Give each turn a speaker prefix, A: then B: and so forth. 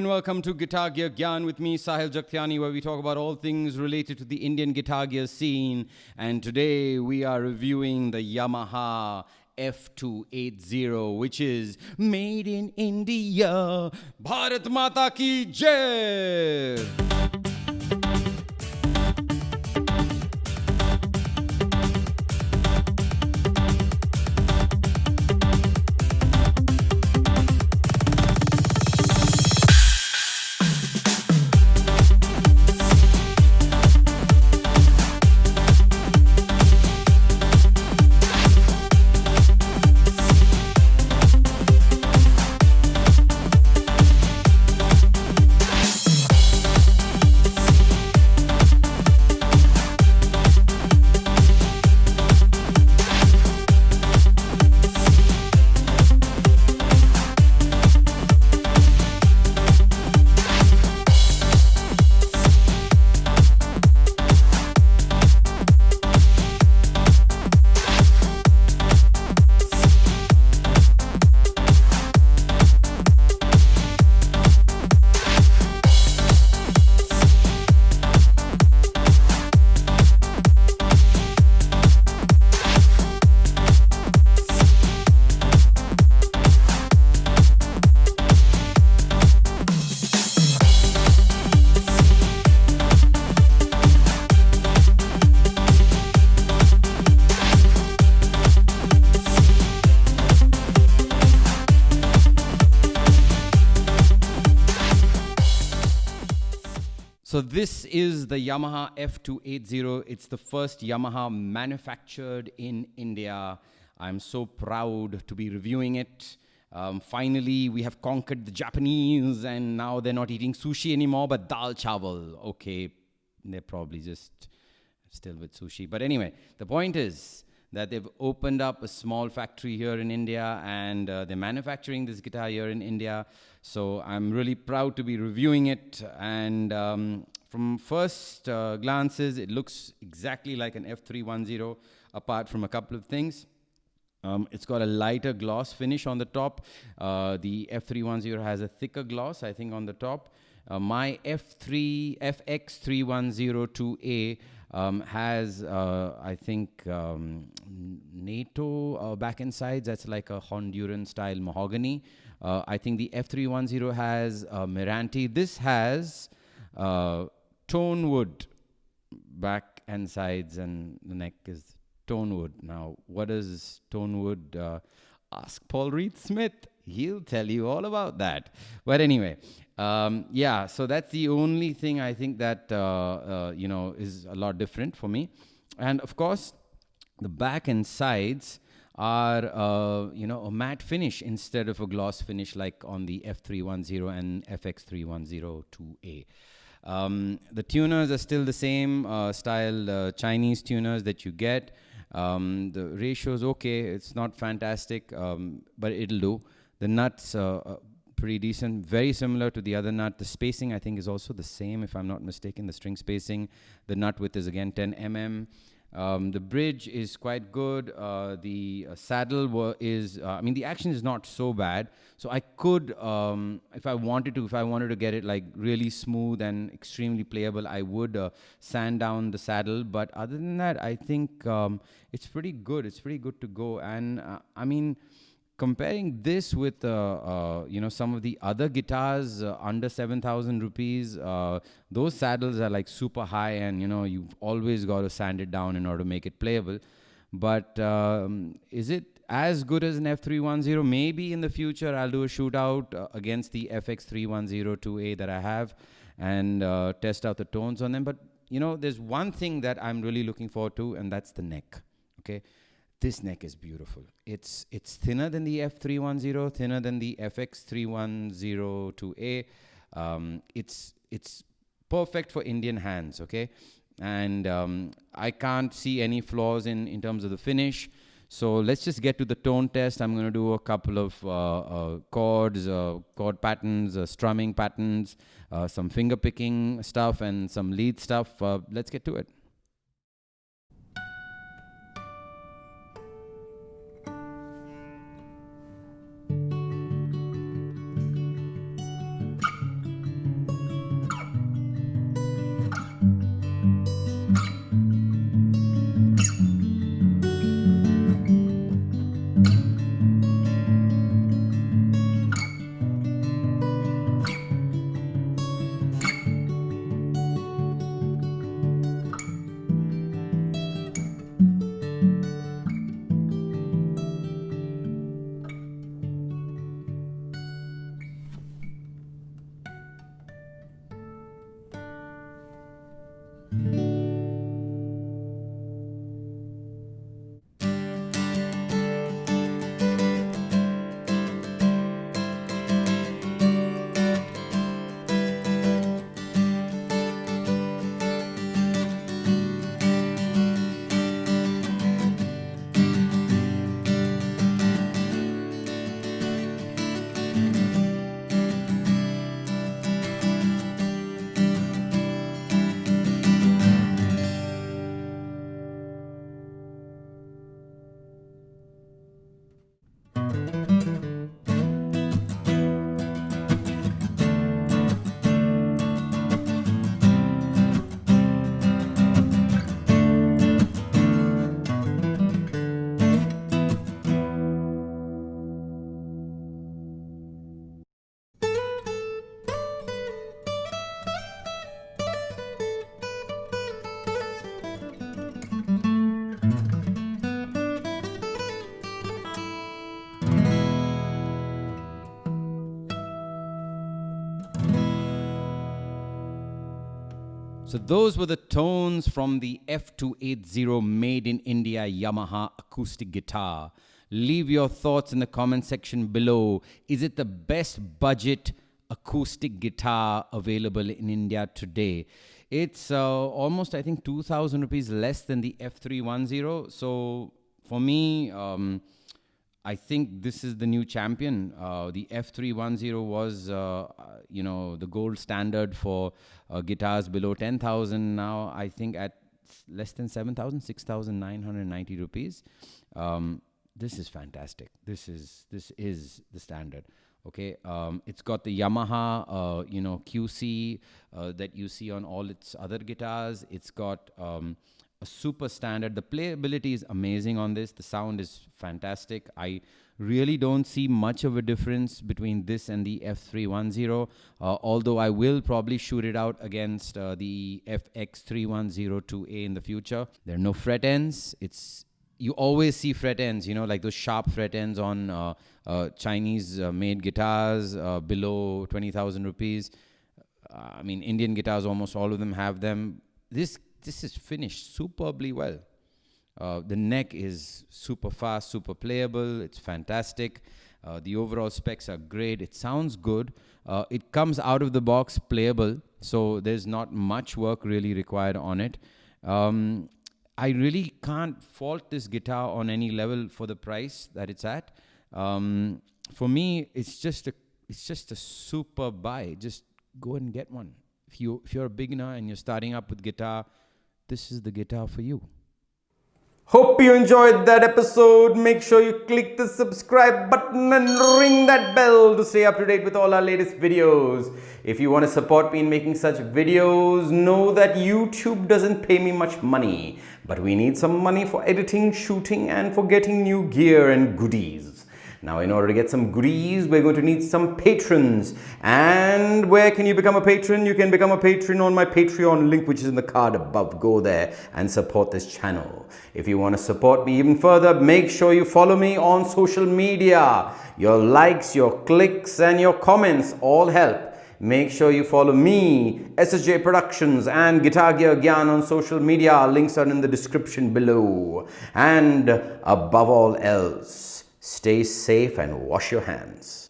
A: and welcome to Guitar Gear Gyan with me, Sahil Jagtiani, where we talk about all things related to the Indian guitar gear scene. And today we are reviewing the Yamaha F280, which is made in India. Bharat Mata Ki Jai! So this is the Yamaha F280. It's the first Yamaha manufactured in India. I'm so proud to be reviewing it. Finally, we have conquered the Japanese, and now they're not eating sushi anymore, but dal chawal. Okay, they're probably just still with sushi. But anyway, the point is that they've opened up a small factory here in India, and they're manufacturing this guitar here in India. So I'm really proud to be reviewing it. And from first glances, it looks exactly like an F310, apart from a couple of things. It's got a lighter gloss finish on the top. The F310 has a thicker gloss, I think, on the top. My FX3102A has, I think, NATO back and sides. That's like a Honduran style mahogany. I think the F310 has Meranti. This has tone wood back and sides, and the neck is tone wood. Now, what is tone wood? Ask Paul Reed Smith. He'll tell you all about that. But anyway, yeah, so that's the only thing I think that, is a lot different for me. And of course, the back and sides are, a matte finish instead of a gloss finish like on the F310 and FX3102A. The tuners are still the same style Chinese tuners that you get. The ratio is okay. It's not fantastic, but it'll do. The nuts pretty decent, very similar to the other nut. The spacing, I think, is also the same, if I'm not mistaken, the string spacing. The nut width is, again, 10 mm. The bridge is quite good. The saddle is, the action is not so bad. So I could, if I wanted to get it like really smooth and extremely playable, I would sand down the saddle. But other than that, I think it's pretty good. It's pretty good to go. And comparing this with some of the other guitars under 7,000 rupees, those saddles are like super high, and you've always got to sand it down in order to make it playable. But is it as good as an F310? Maybe in the future I'll do a shootout against the FX3102A that I have and test out the tones on them. But there's one thing that I'm really looking forward to, and that's the neck. Okay. This neck is beautiful. It's thinner than the F310, thinner than the FX3102A. It's perfect for Indian hands, okay? And I can't see any flaws in terms of the finish. So let's just get to the tone test. I'm going to do a couple of chords, chord patterns, strumming patterns, some finger picking stuff, and some lead stuff. Let's get to it. So those were the tones from the F280 made in India Yamaha acoustic guitar. Leave your thoughts in the comment section below. Is it the best budget acoustic guitar available in India today? It's almost, I think, 2,000 rupees less than the F310. So for me, I think this is the new champion. The F310 was, the gold standard for guitars below 10,000. Now, I think at less than 7,000, 6,990 rupees. This is fantastic. This is the standard. Okay, it's got the Yamaha, QC that you see on all its other guitars. It's got a super standard. The playability is amazing on this. The sound is fantastic. I really don't see much of a difference between this and the F310, although I will probably shoot it out against the FX310-2A in the future. There are no fret ends. You always see fret ends, like those sharp fret ends on Chinese made guitars below 20,000 rupees. Indian guitars, almost all of them have them. This is finished superbly well. The neck is super fast, super playable. It's fantastic. The overall specs are great. It sounds good. It comes out of the box playable, so there's not much work really required on it. I really can't fault this guitar on any level for the price that it's at. For me, it's just a super buy. Just go and get one. If you're a beginner and you're starting up with guitar, this is the guitar for you.
B: Hope you enjoyed that episode. Make sure you click the subscribe button and ring that bell to stay up to date with all our latest videos. If you want to support me in making such videos, know that YouTube doesn't pay me much money, but we need some money for editing, shooting, and for getting new gear and goodies. Now, in order to get some goodies, we're going to need some patrons. And where can you become a patron? You can become a patron on my Patreon link, which is in the card above. Go there and support this channel. If you want to support me even further, make sure you follow me on social media. Your likes, your clicks, and your comments all help. Make sure you follow me, SSJ Productions, and Guitar Gear Gyan on social media. Links are in the description below. And above all else, stay safe and wash your hands.